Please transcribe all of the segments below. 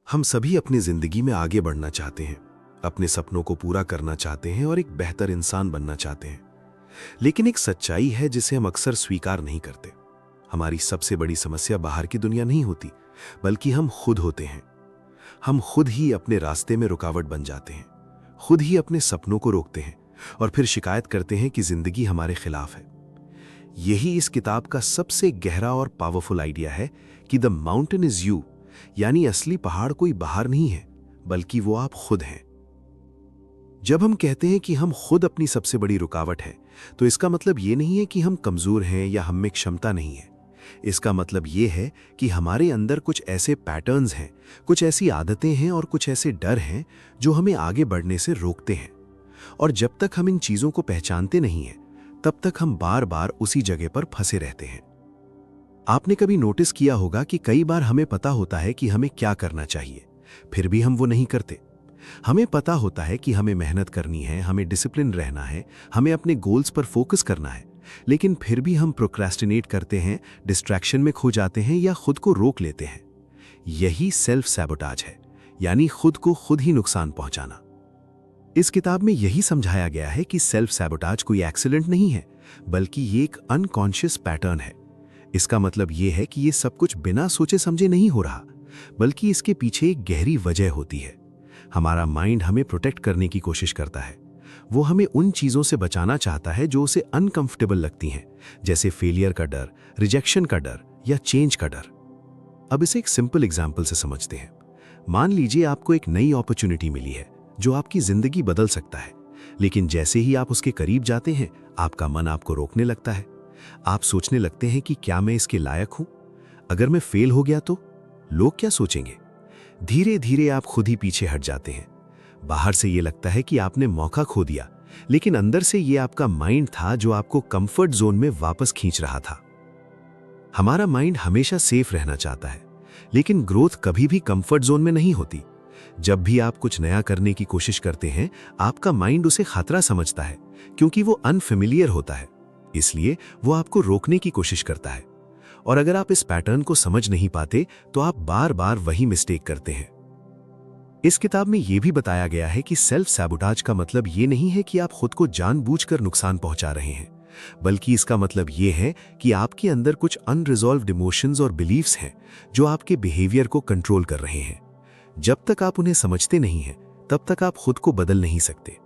हम सभी अपनी जिंदगी में आगे बढ़ना चाहते हैं, अपने सपनों को पूरा करना चाहते हैं और एक बेहतर इंसान बनना चाहते हैं। लेकिन एक सच्चाई है जिसे हम अक्सर स्वीकार नहीं करते। हमारी सबसे बड़ी समस्या बाहर की दुनिया नहीं होती, बल्कि हम खुद होते हैं। हम खुद ही अपने रास्ते में रुकावट बन जाते हैं, खुद ही अपने सपनों को रोकते हैं और फिर शिकायत करते हैं कि जिंदगी हमारे खिलाफ है। यही इस किताब का सबसे गहरा और पावरफुल आइडिया है कि द माउंटेन इज यू, यानी असली पहाड़ कोई बाहर नहीं है, बल्कि वो आप खुद हैं। जब हम कहते हैं कि हम खुद अपनी सबसे बड़ी रुकावट हैं, तो इसका मतलब ये नहीं है कि हम कमजोर हैं या हम में क्षमता नहीं है। इसका मतलब ये है कि हमारे अंदर कुछ ऐसे पैटर्न्स हैं, कुछ ऐसी आदतें हैं और कुछ ऐसे डर हैं जो हमें आगे बढ़ने से रोकते हैं। और जब तक हम इन चीजों को पहचानते नहीं हैं, तब तक हम बार बार उसी जगह पर फंसे रहते हैं। आपने कभी नोटिस किया होगा कि कई बार हमें पता होता है कि हमें क्या करना चाहिए, फिर भी हम वो नहीं करते। हमें पता होता है कि हमें मेहनत करनी है, हमें डिसिप्लिन रहना है, हमें अपने गोल्स पर फोकस करना है, लेकिन फिर भी हम प्रोक्रेस्टिनेट करते हैं, डिस्ट्रैक्शन में खो जाते हैं या खुद को रोक लेते हैं। यही सेल्फ सैबोटाज है, यानी खुद को खुद ही नुकसान पहुंचाना। इस किताब में यही समझाया गया है कि सेल्फ सैबोटाज कोई एक्सीडेंट नहीं है, बल्कि ये एक अनकॉन्शियस पैटर्न है। इसका मतलब ये है कि ये सब कुछ बिना सोचे समझे नहीं हो रहा, बल्कि इसके पीछे एक गहरी वजह होती है। हमारा माइंड हमें प्रोटेक्ट करने की कोशिश करता है। वो हमें उन चीजों से बचाना चाहता है जो उसे अनकंफर्टेबल लगती हैं, जैसे फेलियर का डर, रिजेक्शन का डर या चेंज का डर। अब इसे एक सिंपल एग्जाम्पल से समझते हैं। मान लीजिए आपको एक नई अपॉर्चुनिटी मिली है जो आपकी जिंदगी बदल सकता है, लेकिन जैसे ही आप उसके करीब जाते हैं, आपका मन आपको रोकने लगता है। आप सोचने लगते हैं कि क्या मैं इसके लायक हूं? अगर मैं फेल हो गया तो लोग क्या सोचेंगे? धीरे धीरे आप खुद ही पीछे हट जाते हैं। बाहर से ये लगता है कि आपने मौका खो दिया, लेकिन अंदर से ये आपका माइंड था जो आपको कंफर्ट जोन में वापस खींच रहा था। हमारा माइंड हमेशा सेफ रहना चाहता है, लेकिन ग्रोथ कभी भी कंफर्ट जोन में नहीं होती। जब भी आप कुछ नया करने की कोशिश करते हैं, आपका माइंड उसे खतरा समझता है, क्योंकि वो अनफेमिलियर होता है। इसलिए वो आपको रोकने की कोशिश करता है। और अगर आप इस पैटर्न को समझ नहीं पाते, तो आप बार बार वही मिस्टेक करते हैं। इस किताब में यह भी बताया गया है कि सेल्फ सैबोटाज का मतलब ये नहीं है कि आप खुद को जानबूझकर नुकसान पहुंचा रहे हैं, बल्कि इसका मतलब ये है कि आपके अंदर कुछ अनरिजॉल्व्ड इमोशंस और बिलीव्स हैं जो आपके बिहेवियर को कंट्रोल कर रहे हैं। जब तक आप उन्हें समझते नहीं हैं, तब तक आप खुद को बदल नहीं सकते।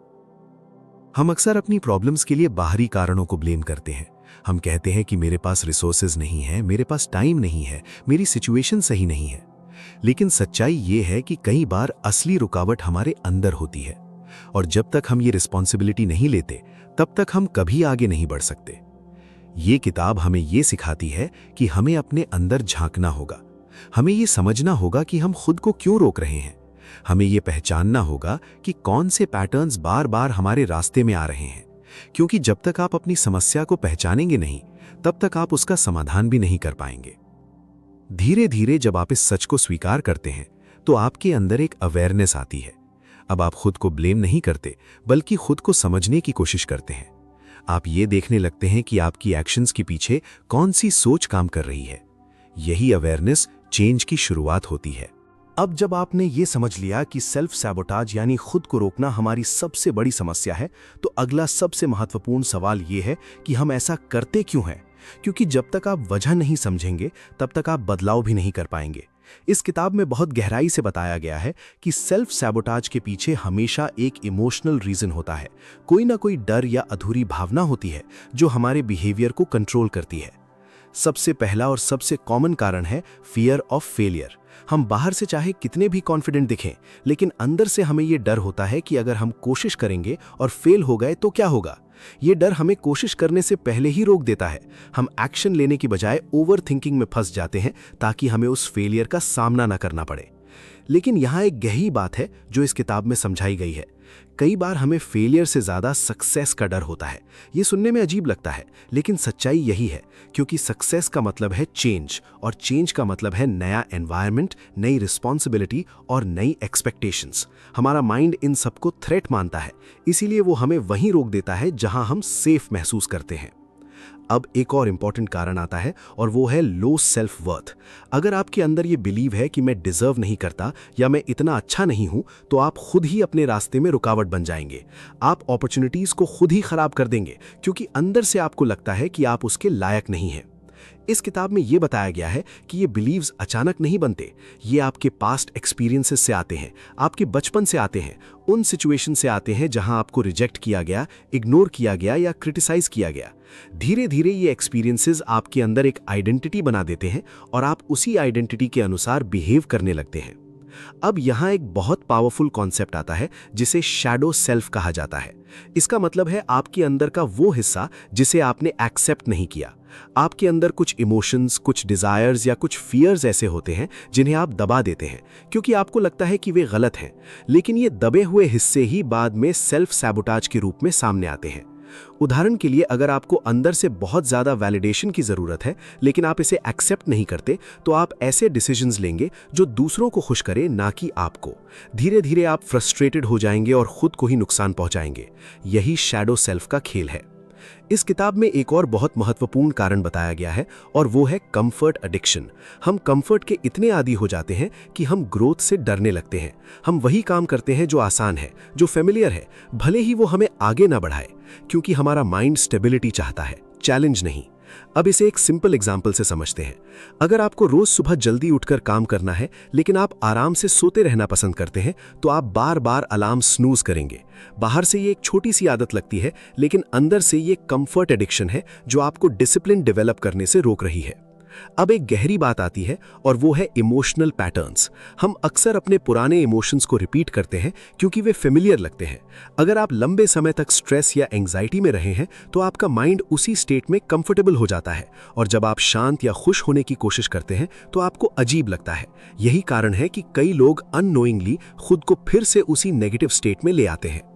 हम अक्सर अपनी प्रॉब्लम्स के लिए बाहरी कारणों को ब्लेम करते हैं। हम कहते हैं कि मेरे पास रिसोर्सेज नहीं है, मेरे पास टाइम नहीं है, मेरी सिचुएशन सही नहीं है। लेकिन सच्चाई ये है कि कई बार असली रुकावट हमारे अंदर होती है, और जब तक हम ये रिस्पॉन्सिबिलिटी नहीं लेते, तब तक हम कभी आगे नहीं बढ़ सकते। ये किताब हमें ये सिखाती है कि हमें अपने अंदर झांकना होगा। हमें ये समझना होगा कि हम खुद को क्यों रोक रहे हैं। हमें ये पहचानना होगा कि कौन से पैटर्न्स बार बार हमारे रास्ते में आ रहे हैं, क्योंकि जब तक आप अपनी समस्या को पहचानेंगे नहीं, तब तक आप उसका समाधान भी नहीं कर पाएंगे। धीरे धीरे जब आप इस सच को स्वीकार करते हैं, तो आपके अंदर एक अवेयरनेस आती है। अब आप खुद को ब्लेम नहीं करते, बल्कि खुद को समझने की कोशिश करते हैं। आप ये देखने लगते हैं कि आपकी एक्शंस के पीछे कौन सी सोच काम कर रही है। यही अवेयरनेस चेंज की शुरुआत होती है। अब जब आपने ये समझ लिया कि सेल्फ सैबोटाज यानी खुद को रोकना हमारी सबसे बड़ी समस्या है, तो अगला सबसे महत्वपूर्ण सवाल ये है कि हम ऐसा करते क्यों हैं? क्योंकि जब तक आप वजह नहीं समझेंगे, तब तक आप बदलाव भी नहीं कर पाएंगे। इस किताब में बहुत गहराई से बताया गया है कि सेल्फ सैबोटाज के पीछे हमेशा एक इमोशनल रीजन होता है। कोई ना कोई डर या अधूरी भावना होती है जो हमारे बिहेवियर को कंट्रोल करती है। सबसे पहला और सबसे कॉमन कारण है फियर ऑफ फेलियर। हम बाहर से चाहे कितने भी कॉन्फिडेंट दिखें, लेकिन अंदर से हमें यह डर होता है कि अगर हम कोशिश करेंगे और फेल हो गए तो क्या होगा। ये डर हमें कोशिश करने से पहले ही रोक देता है। हम एक्शन लेने की बजाय ओवर थिंकिंग में फंस जाते हैं, ताकि हमें उस फेलियर का सामना न करना पड़े। लेकिन यहाँ एक गहरी बात है जो इस किताब में समझाई गई है। कई बार हमें फेलियर से ज्यादा सक्सेस का डर होता है। ये सुनने में अजीब लगता है, लेकिन सच्चाई यही है, क्योंकि सक्सेस का मतलब है चेंज, और चेंज का मतलब है नया एनवायरनमेंट, नई रिस्पॉन्सिबिलिटी और नई एक्सपेक्टेशंस। हमारा माइंड इन सबको थ्रेट मानता है, इसीलिए वो हमें वहीं रोक देता है जहां हम सेफ महसूस करते हैं। अब एक और इंपॉर्टेंट कारण आता है और वो है लो सेल्फ वर्थ। अगर आपके अंदर ये बिलीव है कि मैं डिजर्व नहीं करता या मैं इतना अच्छा नहीं हूं, तो आप खुद ही अपने रास्ते में रुकावट बन जाएंगे। आप अपॉर्चुनिटीज को खुद ही खराब कर देंगे क्योंकि अंदर से आपको लगता है कि आप उसके लायक नहीं हैं। इस किताब में ये बताया गया है कि ये बिलीव्स अचानक नहीं बनते, ये आपके पास्ट एक्सपीरियंसेस से आते हैं, आपके बचपन से आते हैं, उन सिचुएशन से आते हैं जहां आपको रिजेक्ट किया गया, इग्नोर किया गया या क्रिटिसाइज किया गया। धीरे धीरे ये एक्सपीरियंसेस आपके अंदर एक आइडेंटिटी बना देते हैं और आप उसी आइडेंटिटी के अनुसार बिहेव करने लगते हैं। अब यहाँ एक बहुत पावरफुल कॉन्सेप्ट आता है जिसे शैडो सेल्फ कहा जाता है। इसका मतलब है आपके अंदर का वो हिस्सा जिसे आपने एक्सेप्ट नहीं किया। आपके अंदर कुछ इमोशंस, कुछ डिजायर्स या कुछ फियर्स ऐसे होते हैं जिन्हें आप दबा देते हैं क्योंकि आपको लगता है कि वे गलत हैं, लेकिन ये दबे हुए हिस्से ही बाद में सेल्फ सैबोटाज के रूप में सामने आते हैं। उदाहरण के लिए, अगर आपको अंदर से बहुत ज्यादा वैलिडेशन की जरूरत है लेकिन आप इसे एक्सेप्ट नहीं करते, तो आप ऐसे डिसीजंस लेंगे जो दूसरों को खुश करे, ना कि आपको। धीरे धीरे आप फ्रस्ट्रेटेड हो जाएंगे और खुद को ही नुकसान पहुंचाएंगे। यही शैडो सेल्फ का खेल है। इस किताब में एक और बहुत महत्वपूर्ण कारण बताया गया है और वो है कंफर्ट एडिक्शन। हम कंफर्ट के इतने आदी हो जाते हैं कि हम ग्रोथ से डरने लगते हैं। हम वही काम करते हैं जो आसान है, जो फेमिलियर है, भले ही वो हमें आगे ना बढ़ाए, क्योंकि हमारा माइंड स्टेबिलिटी चाहता है, चैलेंज नहीं। अब इसे एक सिंपल एग्जाम्पल से समझते हैं। अगर आपको रोज सुबह जल्दी उठकर काम करना है लेकिन आप आराम से सोते रहना पसंद करते हैं, तो आप बार बार अलार्म स्नूज करेंगे। बाहर से ये एक छोटी सी आदत लगती है, लेकिन अंदर से ये कंफर्ट एडिक्शन है जो आपको डिसिप्लिन डेवलप करने से रोक रही है। अब एक गहरी बात आती है और वो है इमोशनल पैटर्न्स। हम अक्सर अपने पुराने इमोशंस को रिपीट करते हैं क्योंकि वे फेमिलियर लगते हैं। अगर आप लंबे समय तक स्ट्रेस या एंग्जाइटी में रहे हैं, तो आपका माइंड उसी स्टेट में कंफर्टेबल हो जाता है, और जब आप शांत या खुश होने की कोशिश करते हैं तो आपको अजीब लगता है। यही कारण है कि कई लोग अननोइंगली खुद को फिर से उसी नेगेटिव स्टेट में ले आते हैं।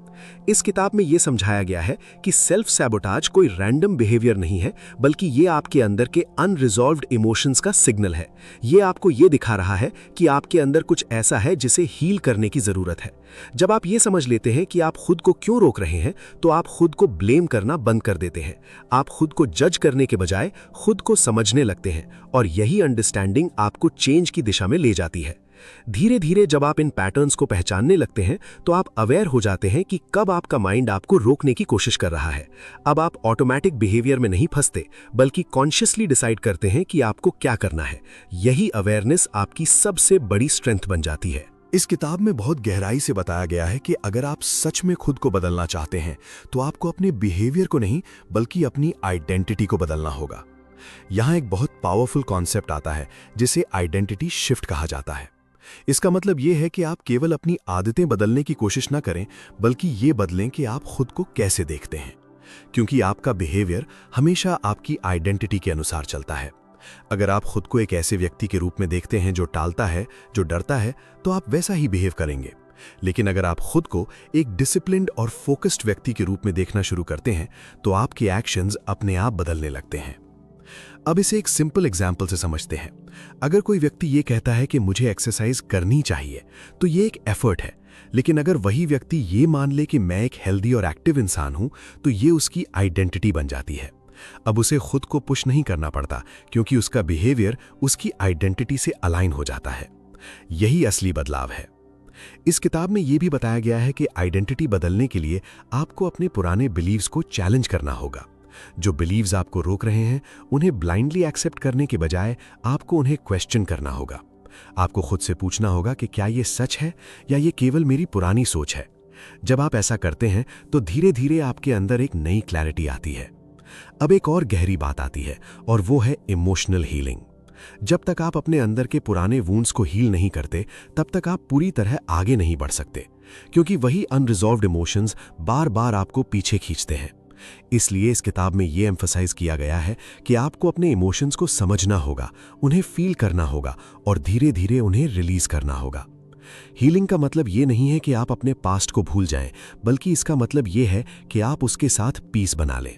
इस किताब में यह समझाया गया है कि सेल्फ सैबोटाज कोई रैंडम बिहेवियर नहीं है, बल्कि ये आपके अंदर के अनरिजॉल्व्ड इमोशंस का सिग्नल है। ये आपको ये दिखा रहा है कि आपके अंदर कुछ ऐसा है जिसे हील करने की जरूरत है। जब आप ये समझ लेते हैं कि आप खुद को क्यों रोक रहे हैं, तो आप खुद को ब्लेम करना बंद कर देते हैं। आप खुद को जज करने के बजाय खुद को समझने लगते हैं, और यही अंडरस्टैंडिंग आपको चेंज की दिशा में ले जाती है। धीरे धीरे जब आप इन पैटर्न्स को पहचानने लगते हैं, तो आप अवेयर हो जाते हैं कि कब आपका माइंड आपको रोकने की कोशिश कर रहा है। अब आप ऑटोमेटिक बिहेवियर में नहीं फंसते, बल्कि कॉन्शियसली डिसाइड करते हैं कि आपको क्या करना है। यही अवेयरनेस आपकी सबसे बड़ी स्ट्रेंथ बन जाती है। इस किताब में बहुत गहराई से बताया गया है कि अगर आप सच में खुद को बदलना चाहते हैं, तो आपको अपने बिहेवियर को नहीं, बल्कि अपनी आइडेंटिटी को बदलना होगा। यहाँ एक बहुत पावरफुल कॉन्सेप्ट आता है जिसे आइडेंटिटी शिफ्ट कहा जाता है। इसका मतलब यह है कि आप केवल अपनी आदतें बदलने की कोशिश ना करें, बल्कि ये बदलें कि आप खुद को कैसे देखते हैं, क्योंकि आपका बिहेवियर हमेशा आपकी आइडेंटिटी के अनुसार चलता है। अगर आप खुद को एक ऐसे व्यक्ति के रूप में देखते हैं जो टालता है, जो डरता है, तो आप वैसा ही बिहेव करेंगे। लेकिन अगर आप खुद को एक डिसिप्लिन्ड और फोकस्ड व्यक्ति के रूप में देखना शुरू करते हैं, तो आपके एक्शंस अपने आप बदलने लगते हैं। अब इसे एक सिंपल एग्जाम्पल से समझते हैं। अगर कोई व्यक्ति ये कहता है कि मुझे एक्सरसाइज करनी चाहिए, तो ये एक एफर्ट है। लेकिन अगर वही व्यक्ति ये मान ले कि मैं एक हेल्दी और एक्टिव इंसान हूं, तो ये उसकी आइडेंटिटी बन जाती है। अब उसे खुद को पुश नहीं करना पड़ता, क्योंकि उसका बिहेवियर उसकी आइडेंटिटी से अलाइन हो जाता है। यही असली बदलाव है। इस किताब में यह भी बताया गया है कि आइडेंटिटी बदलने के लिए आपको अपने पुराने बिलीव्स को चैलेंज करना होगा। जो बिलीव्स आपको रोक रहे हैं, उन्हें ब्लाइंडली एक्सेप्ट करने के बजाय आपको उन्हें क्वेश्चन करना होगा। आपको खुद से पूछना होगा कि क्या ये सच है या ये केवल मेरी पुरानी सोच है। जब आप ऐसा करते हैं, तो धीरे धीरे आपके अंदर एक नई क्लैरिटी आती है। अब एक और गहरी बात आती है, और वो है इमोशनल हीलिंग। जब तक आप अपने अंदर के पुराने वुंड्स को हील नहीं करते, तब तक आप पूरी तरह आगे नहीं बढ़ सकते, क्योंकि वही अनरिजॉल्व्ड इमोशंस बार बार आपको पीछे खींचते हैं। इसलिए इस किताब में यह एम्फसाइज किया गया है कि आपको अपने इमोशंस को समझना होगा, उन्हें फील करना होगा और धीरे धीरे उन्हें रिलीज करना होगा। हीलिंग का मतलब ये नहीं है कि आप अपने पास्ट को भूल जाएं, बल्कि इसका मतलब ये है कि आप उसके साथ पीस बना लें।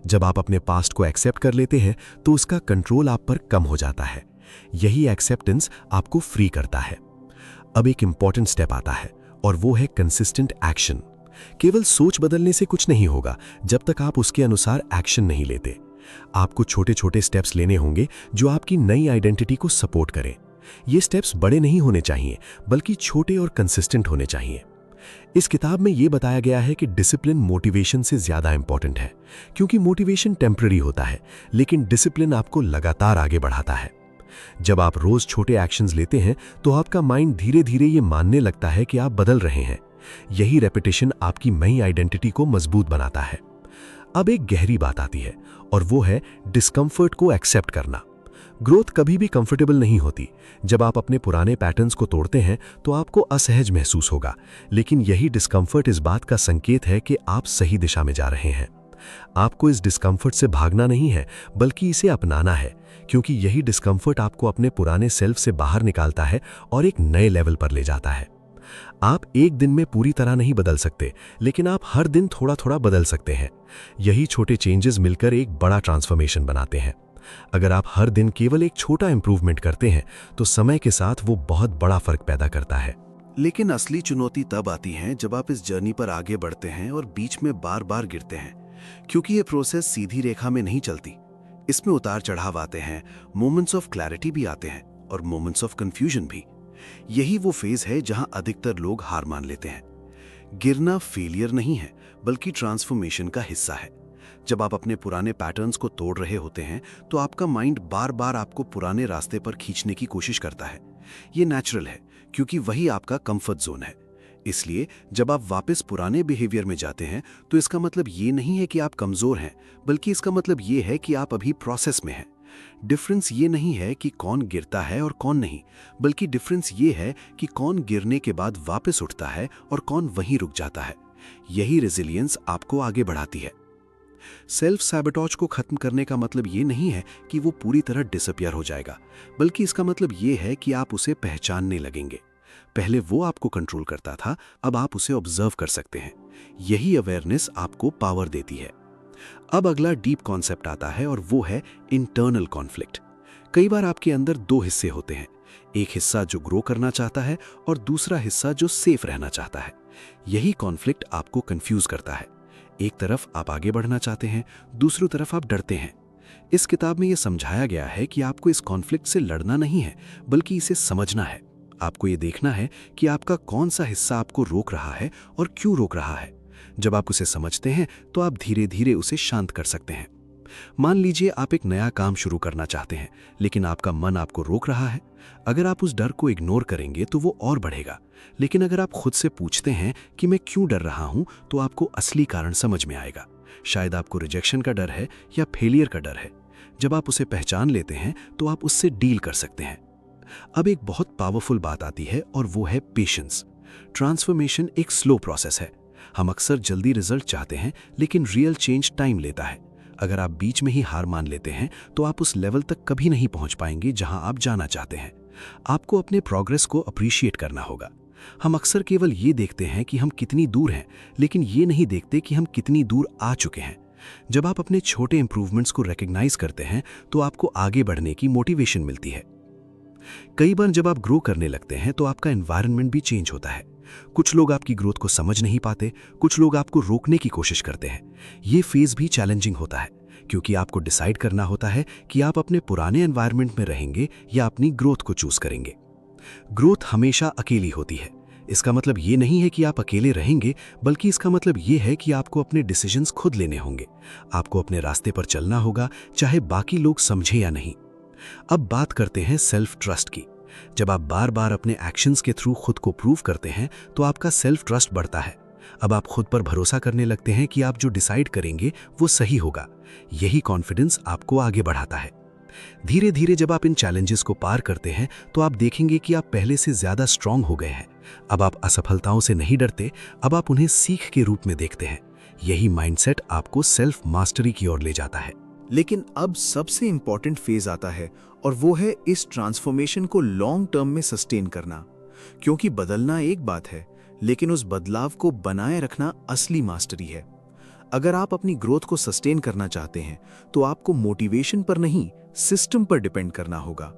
जब आप अपने पास्ट को एक्सेप्ट कर लेते हैं, तो उसका कंट्रोल आप पर कम हो जाता है। यही एक्सेप्टेंस आपको फ्री करता है। अब एक इंपॉर्टेंट स्टेप आता है, और वो है कंसिस्टेंट एक्शन। केवल सोच बदलने से कुछ नहीं होगा जब तक आप उसके अनुसार एक्शन नहीं लेते। आपको छोटे छोटे स्टेप्स लेने होंगे जो आपकी नई आइडेंटिटी को सपोर्ट करें। ये स्टेप्स बड़े नहीं होने चाहिए, बल्कि छोटे और कंसिस्टेंट होने चाहिए। इस किताब में ये बताया गया है कि डिसिप्लिन मोटिवेशन से ज्यादा इंपॉर्टेंट है, क्योंकि मोटिवेशन टेम्पररी होता है, लेकिन डिसिप्लिन आपको लगातार आगे बढ़ाता है। जब आप रोज छोटे एक्शंस लेते हैं तो आपका माइंड धीरे धीरे ये मानने लगता है कि आप बदल रहे हैं। यही रेपिटेशन आपकी नई आइडेंटिटी को मजबूत बनाता है। अब एक गहरी बात आती है, और वो है डिस्कम्फर्ट को एक्सेप्ट करना। ग्रोथ कभी भी कंफर्टेबल नहीं होती। जब आप अपने पुराने पैटर्न्स को तोड़ते हैं तो आपको असहज महसूस होगा, लेकिन यही डिस्कम्फर्ट इस बात का संकेत है कि आप सही दिशा में जा रहे हैं। आपको इस डिस्कम्फर्ट से भागना नहीं है, बल्कि इसे अपनाना है, क्योंकि यही डिस्कम्फर्ट आपको अपने पुराने सेल्फ से बाहर निकालता है और एक नए लेवल पर ले जाता है। आप एक दिन में पूरी तरह नहीं बदल सकते, लेकिन आप हर दिन थोड़ा थोड़ा बदल सकते हैं। यही छोटे चेंजेस मिलकर एक बड़ा ट्रांसफॉर्मेशन बनाते हैं। अगर आप हर दिन केवल एक छोटा इंप्रूवमेंट करते हैं तो समय के साथ वो बहुत बड़ा फर्क पैदा करता है। लेकिन असली चुनौती तब आती है जब आप इस जर्नी पर आगे बढ़ते हैं और बीच में बार बार गिरते हैं, क्योंकि ये प्रोसेस सीधी रेखा में नहीं चलती। इसमें उतार चढ़ाव आते हैं, मोमेंट्स ऑफ क्लैरिटी भी आते हैं और मोमेंट्स ऑफ कंफ्यूजन भी। यही वो फेज है जहां अधिकतर लोग हार मान लेते हैं। गिरना फेलियर नहीं है, बल्कि ट्रांसफॉर्मेशन का हिस्सा है। जब आप अपने पुराने पैटर्न्स को तोड़ रहे होते हैं तो आपका माइंड बार बार आपको पुराने रास्ते पर खींचने की कोशिश करता है। ये नेचुरल है, क्योंकि वही आपका कंफर्ट जोन है। इसलिए जब आप वापस पुराने बिहेवियर में जाते हैं तो इसका मतलब ये नहीं है कि आप कमजोर हैं, बल्कि इसका मतलब ये है कि आप अभी प्रोसेस में हैं। डिफरेंस ये नहीं है कि कौन गिरता है और कौन नहीं, बल्कि डिफरेंस ये है कि कौन गिरने के बाद वापस उठता है और कौन वहीं रुक जाता है। यही रेजिलियंस आपको आगे बढ़ाती है। सेल्फ सैबोटेज को खत्म करने का मतलब ये नहीं है कि वो पूरी तरह डिसअपियर हो जाएगा, बल्कि इसका मतलब ये है कि आप उसे पहचानने लगेंगे। पहले वो आपको कंट्रोल करता था, अब आप उसे ऑब्जर्व कर सकते हैं। यही अवेयरनेस आपको पावर देती है। अब अगला डीप कॉन्सेप्ट आता है और वो है इंटरनल कॉन्फ्लिक्ट। कई बार आपके अंदर दो हिस्से होते हैं, एक हिस्सा जो ग्रो करना चाहता है और दूसरा हिस्सा जो सेफ रहना चाहता है। यही कॉन्फ्लिक्ट आपको कंफ्यूज करता है। एक तरफ आप आगे बढ़ना चाहते हैं, दूसरी तरफ आप डरते हैं। इस किताब में यह समझाया गया है कि आपको इस कॉन्फ्लिक्ट से लड़ना नहीं है, बल्कि इसे समझना है। आपको ये देखना है कि आपका कौन सा हिस्सा आपको रोक रहा है और क्यों रोक रहा है। जब आप उसे समझते हैं तो आप धीरे धीरे उसे शांत कर सकते हैं। मान लीजिए आप एक नया काम शुरू करना चाहते हैं, लेकिन आपका मन आपको रोक रहा है। अगर आप उस डर को इग्नोर करेंगे तो वो और बढ़ेगा, लेकिन अगर आप खुद से पूछते हैं कि मैं क्यों डर रहा हूं, तो आपको असली कारण समझ में आएगा। शायद आपको रिजेक्शन का डर है या फेलियर का डर है। जब आप उसे पहचान लेते हैं तो आप उससे डील कर सकते हैं। अब एक बहुत पावरफुल बात आती है और वो है पेशेंस। ट्रांसफॉर्मेशन एक स्लो प्रोसेस है। हम अक्सर जल्दी रिजल्ट चाहते हैं, लेकिन रियल चेंज टाइम लेता है। अगर आप बीच में ही हार मान लेते हैं तो आप उस लेवल तक कभी नहीं पहुंच पाएंगे जहां आप जाना चाहते हैं। आपको अपने प्रोग्रेस को अप्रिशिएट करना होगा। हम अक्सर केवल ये देखते हैं कि हम कितनी दूर हैं, लेकिन ये नहीं देखते कि हम कितनी दूर आ चुके हैं। जब आप अपने छोटे इंप्रूवमेंट्स को रिकॉग्नाइज करते हैं तो आपको आगे बढ़ने की मोटिवेशन मिलती है। कई बार जब आप ग्रो करने लगते हैं तो आपका एनवायरनमेंट भी चेंज होता है। कुछ लोग आपकी ग्रोथ को समझ नहीं पाते, कुछ लोग आपको रोकने की कोशिश करते हैं। ये फेज भी चैलेंजिंग होता है, क्योंकि आपको डिसाइड करना होता है कि आप अपने पुराने एनवायरनमेंट में रहेंगे या अपनी ग्रोथ को चूज करेंगे। ग्रोथ हमेशा अकेली होती है। इसका मतलब ये नहीं है कि आप अकेले रहेंगे, बल्कि इसका मतलब ये है कि आपको अपने डिसीजंस खुद लेने होंगे। आपको अपने रास्ते पर चलना होगा, चाहे बाकी लोग समझे या नहीं। अब बात करते हैं सेल्फ ट्रस्ट की। जब आप बार बार अपने एक्शंस के थ्रू खुद को प्रूव करते हैं तो आपका सेल्फ ट्रस्ट बढ़ता है। अब आप खुद पर भरोसा करने लगते हैं कि आप जो डिसाइड करेंगे वो सही होगा। यही कॉन्फिडेंस आपको आगे बढ़ाता है। धीरे धीरे जब आप इन चैलेंजेस को पार करते हैं तो आप देखेंगे कि आप पहले से ज्यादा स्ट्रांग हो गए हैं। अब आप असफलताओं से नहीं डरते, अब आप उन्हें सीख के रूप में देखते हैं। यही माइंडसेट आपको सेल्फ मास्टरी की ओर ले जाता है। लेकिन अब सबसे इंपॉर्टेंट फेज आता है और वो है इस ट्रांसफॉर्मेशन को लॉन्ग टर्म में सस्टेन करना। क्योंकि बदलना एक बात है, लेकिन उस बदलाव को बनाए रखना असली मास्टरी है। अगर आप अपनी ग्रोथ को सस्टेन करना चाहते हैं तो आपको मोटिवेशन पर नहीं, सिस्टम पर डिपेंड करना होगा।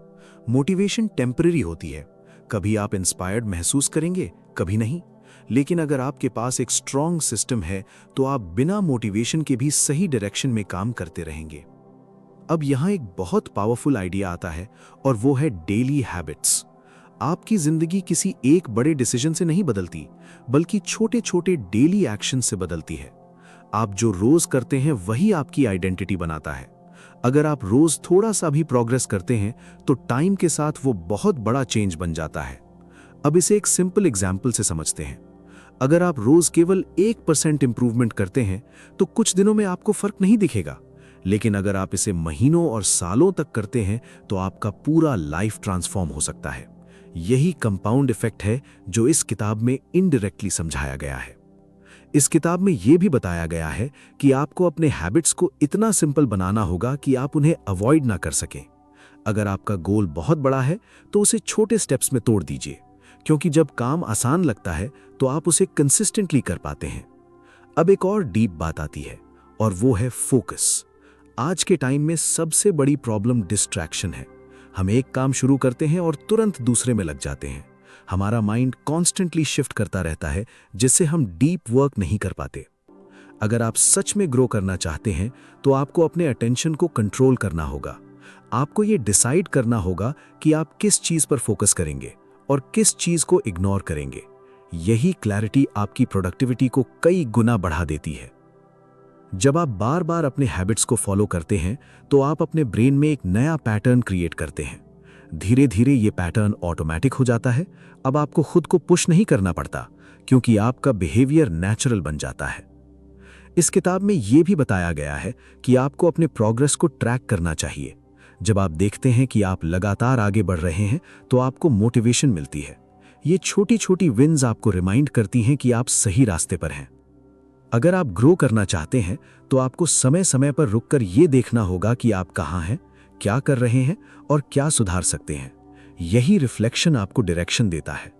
मोटिवेशन टेम्पररी होती है, कभी आप इंस्पायर्ड महसूस करेंगे, कभी नहीं। लेकिन अगर आपके पास एक स्ट्रॉन्ग सिस्टम है तो आप बिना मोटिवेशन के भी सही डायरेक्शन में काम करते रहेंगे। अब यहाँ एक बहुत पावरफुल आइडिया आता है और वो है डेली हैबिट्स। आपकी जिंदगी किसी एक बड़े डिसीजन से नहीं बदलती, बल्कि छोटे छोटे डेली एक्शन से बदलती है। आप जो रोज करते हैं वही आपकी आइडेंटिटी बनाता है। अगर आप रोज थोड़ा सा भी प्रोग्रेस करते हैं तो टाइम के साथ वो बहुत बड़ा चेंज बन जाता है। अब इसे एक सिंपल एग्जाम्पल से समझते हैं। अगर आप रोज केवल 1% इंप्रूवमेंट करते हैं तो कुछ दिनों में आपको फर्क नहीं दिखेगा, लेकिन अगर आप इसे महीनों और सालों तक करते हैं तो आपका पूरा लाइफ ट्रांसफॉर्म हो सकता है। यही कंपाउंड इफेक्ट है जो इस किताब में इनडायरेक्टली समझाया गया है। इस किताब में यह भी बताया गया है कि आपको अपने हैबिट्स को इतना सिंपल बनाना होगा कि आप उन्हें अवॉइड ना कर सकें। अगर आपका गोल बहुत बड़ा है तो उसे छोटे स्टेप्स में तोड़ दीजिए, क्योंकि जब काम आसान लगता है तो आप उसे कंसिस्टेंटली कर पाते हैं। अब एक और डीप बात आती है और वो है फोकस। आज के टाइम में सबसे बड़ी प्रॉब्लम डिस्ट्रैक्शन है। हम एक काम शुरू करते हैं और तुरंत दूसरे में लग जाते हैं। हमारा माइंड कॉन्स्टेंटली शिफ्ट करता रहता है, जिससे हम डीप वर्क नहीं कर पाते। अगर आप सच में ग्रो करना चाहते हैं तो आपको अपने अटेंशन को कंट्रोल करना होगा। आपको ये डिसाइड करना होगा कि आप किस चीज पर फोकस करेंगे और किस चीज को इग्नोर करेंगे। यही क्लैरिटी आपकी प्रोडक्टिविटी को कई गुना बढ़ा देती है। जब आप बार बार अपने हैबिट्स को फॉलो करते हैं तो आप अपने ब्रेन में एक नया पैटर्न क्रिएट करते हैं। धीरे धीरे ये पैटर्न ऑटोमेटिक हो जाता है। अब आपको खुद को पुश नहीं करना पड़ता, क्योंकि आपका बिहेवियर नेचुरल बन जाता है। इस किताब में यह भी बताया गया है कि आपको अपने प्रोग्रेस को ट्रैक करना चाहिए। जब आप देखते हैं कि आप लगातार आगे बढ़ रहे हैं तो आपको मोटिवेशन मिलती है। ये छोटी छोटी विन्स आपको रिमाइंड करती हैं कि आप सही रास्ते पर हैं। अगर आप ग्रो करना चाहते हैं तो आपको समय समय पर रुककर यह देखना होगा कि आप कहाँ हैं, क्या कर रहे हैं और क्या सुधार सकते हैं। यही रिफ्लेक्शन आपको डायरेक्शन देता है।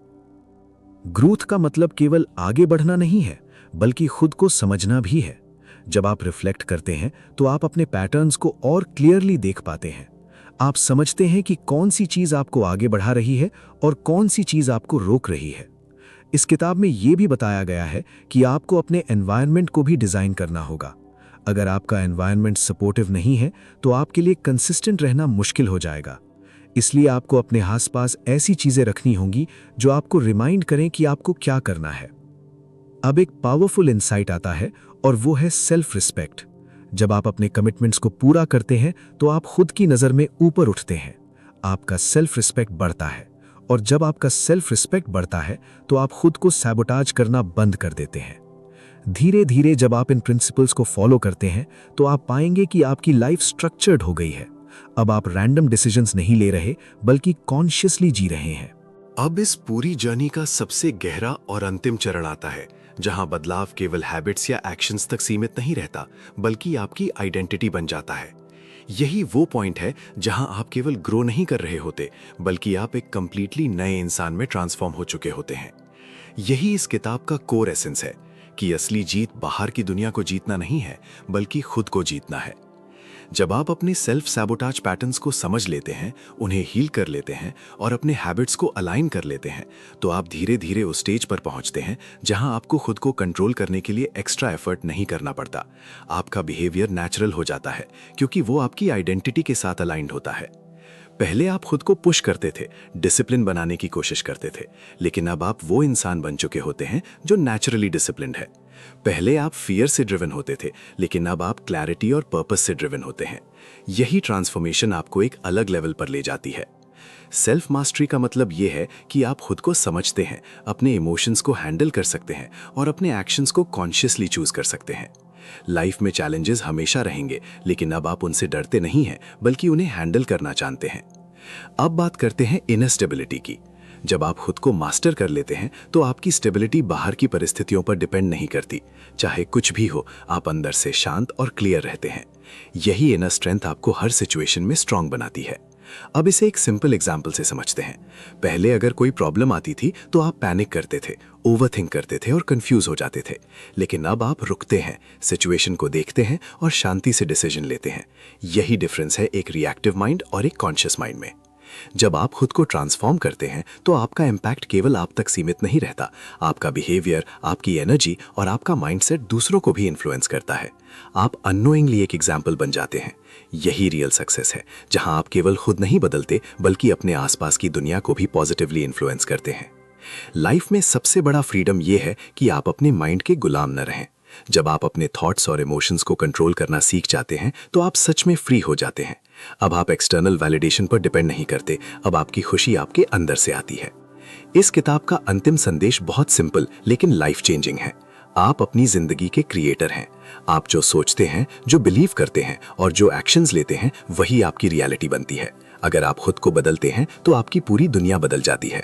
ग्रोथ का मतलब केवल आगे बढ़ना नहीं है, बल्कि खुद को समझना भी है। जब आप रिफ्लेक्ट करते हैं तो आप अपने पैटर्न्स को और क्लियरली देख पाते हैं। आप समझते हैं कि कौन सी चीज आपको आगे बढ़ा रही है और कौन सी चीज आपको रोक रही है। इस किताब में यह भी बताया गया है कि आपको अपने एनवायरनमेंट को भी डिजाइन करना होगा। अगर आपका एनवायरनमेंट सपोर्टिव नहीं है तो आपके लिए कंसिस्टेंट रहना मुश्किल हो जाएगा। इसलिए आपको अपने आसपास ऐसी चीजें रखनी होंगी जो आपको रिमाइंड करें कि आपको क्या करना है। अब एक पावरफुल इंसाइट आता है और वो है सेल्फ रिस्पेक्ट। जब आप अपने कमिटमेंट्स को पूरा करते हैं तो आप खुद की नजर में ऊपर उठते हैं। आपका सेल्फ रिस्पेक्ट बढ़ता है, और जब आपका सेल्फ रिस्पेक्ट बढ़ता है तो आप खुद को सैबोटाज करना बंद कर देते हैं। धीरे धीरे जब आप इन प्रिंसिपल्स को फॉलो करते हैं तो आप पाएंगे कि आपकी लाइफ स्ट्रक्चर्ड हो गई है। अब आप रैंडम डिसीजंस नहीं ले रहे, बल्कि कॉन्शियसली जी रहे हैं। अब इस पूरी जर्नी का सबसे गहरा और अंतिम चरण आता है, जहां बदलाव केवल हैबिट्स या एक्शंस तक सीमित नहीं रहता, बल्कि आपकी आइडेंटिटी बन जाता है। यही वो पॉइंट है जहां आप केवल ग्रो नहीं कर रहे होते, बल्कि आप एक कंप्लीटली नए इंसान में ट्रांसफॉर्म हो चुके होते हैं। यही इस किताब का कोर एसेंस है कि असली जीत बाहर की दुनिया को जीतना नहीं है, बल्कि खुद को जीतना है। जब आप अपने सेल्फ सैबोटाज पैटर्न्स को समझ लेते हैं, उन्हें हील कर लेते हैं और अपने हैबिट्स को अलाइन कर लेते हैं, तो आप धीरे धीरे उस स्टेज पर पहुंचते हैं जहां आपको खुद को कंट्रोल करने के लिए एक्स्ट्रा एफर्ट नहीं करना पड़ता। आपका बिहेवियर नेचुरल हो जाता है, क्योंकि वो आपकी आइडेंटिटी के साथ अलाइंड होता है। पहले आप खुद को पुश करते थे, डिसिप्लिन बनाने की कोशिश करते थे, लेकिन अब आप वो इंसान बन चुके होते हैं जो नेचुरली डिसिप्लिन्ड है। पहले आप फियर से ड्रिवन होते थे, लेकिन अब आप क्लैरिटी और पर्पस से ड्रिवन होते हैं। यही ट्रांसफॉर्मेशन आपको एक अलग लेवल पर ले जाती है। सेल्फ मास्टरी का मतलब ये है कि आप खुद को समझते हैं, अपने इमोशंस को हैंडल कर सकते हैं और अपने एक्शंस को कॉन्शियसली चूज कर सकते हैं। लाइफ में चैलेंजेस हमेशा रहेंगे, लेकिन अब आप उनसे डरते नहीं हैं, बल्कि उन्हें हैंडल करना जानते हैं। अब बात करते हैं इनर स्टेबिलिटी की। जब आप खुद को मास्टर कर लेते हैं तो आपकी स्टेबिलिटी बाहर की परिस्थितियों पर डिपेंड नहीं करती। चाहे कुछ भी हो, आप अंदर से शांत और क्लियर रहते हैं। यही इनर स्ट्रेंथ आपको हर सिचुएशन में स्ट्रांग बनाती है। अब इसे एक सिंपल एग्जाम्पल से समझते हैं। पहले अगर कोई प्रॉब्लम आती थी तो आप पैनिक करते थे, ओवरथिंक करते थे और कंफ्यूज हो जाते थे। लेकिन अब आप रुकते हैं, सिचुएशन को देखते हैं और शांति से डिसीजन लेते हैं। यही डिफरेंस है एक रिएक्टिव माइंड और एक कॉन्शियस माइंड में। जब आप खुद को ट्रांसफॉर्म करते हैं तो आपका इम्पैक्ट केवल आप तक सीमित नहीं रहता, आपका बिहेवियर, आपकी एनर्जी और आपका माइंडसेट दूसरों को भी इन्फ्लुएंस करता है। आप अननोइंगली एक एग्जाम्पल बन जाते हैं। यही रियल सक्सेस है, जहां आप केवल खुद नहीं बदलते बल्कि अपने आसपास की दुनिया को भी पॉजिटिवली इन्फ्लुएंस करते हैं। लाइफ में सबसे बड़ा फ्रीडम यह है कि आप अपने माइंड के गुलाम न रहें। जब आप अपने थॉट्स और इमोशंस को कंट्रोल करना सीख जाते हैं तो आप सच में फ्री हो जाते हैं। अब आप एक्सटर्नल वैलिडेशन पर डिपेंड नहीं करते, अब आपकी खुशी आपके अंदर से आती है। इस किताब का अंतिम संदेश बहुत सिंपल लेकिन लाइफ चेंजिंग है। आप अपनी जिंदगी के क्रिएटर हैं। आप जो सोचते हैं, जो बिलीव करते हैं और जो एक्शंस लेते हैं, वही आपकी रियलिटी बनती है। अगर आप खुद को बदलते हैं तो आपकी पूरी दुनिया बदल जाती है।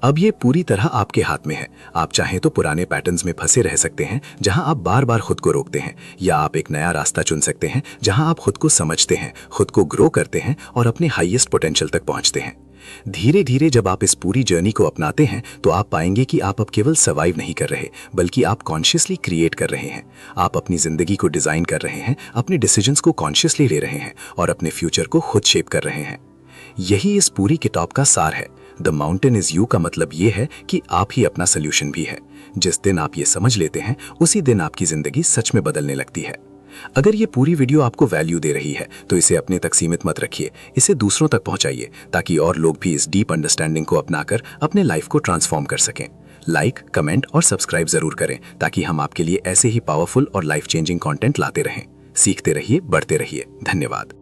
अब ये पूरी तरह आपके हाथ में है। आप चाहें तो पुराने पैटर्न्स में फंसे रह सकते हैं जहां आप बार बार खुद को रोकते हैं, या आप एक नया रास्ता चुन सकते हैं जहां आप खुद को समझते हैं, खुद को ग्रो करते हैं और अपने हाईएस्ट पोटेंशियल तक पहुंचते हैं। धीरे धीरे जब आप इस पूरी जर्नी को अपनाते हैं तो आप पाएंगे कि आप अब केवल सर्वाइव नहीं कर रहे बल्कि आप कॉन्शियसली क्रिएट कर रहे हैं। आप अपनी जिंदगी को डिजाइन कर रहे हैं, अपने डिसीजंस को कॉन्शियसली ले रहे हैं और अपने फ्यूचर को खुद शेप कर रहे हैं। यही इस पूरी किताब का सार है। द माउंटेन इज यू का मतलब ये है कि आप ही अपना सोल्यूशन भी है। जिस दिन आप ये समझ लेते हैं उसी दिन आपकी जिंदगी सच में बदलने लगती है। अगर ये पूरी वीडियो आपको वैल्यू दे रही है तो इसे अपने तक सीमित मत रखिए, इसे दूसरों तक पहुंचाइए ताकि और लोग भी इस डीप अंडरस्टैंडिंग को अपनाकर अपने लाइफ को ट्रांसफॉर्म कर सकें। लाइक, कमेंट और सब्सक्राइब जरूर करें ताकि हम आपके लिए ऐसे ही पावरफुल और लाइफ चेंजिंग कंटेंट लाते रहें। सीखते रहिए, बढ़ते रहिए। धन्यवाद।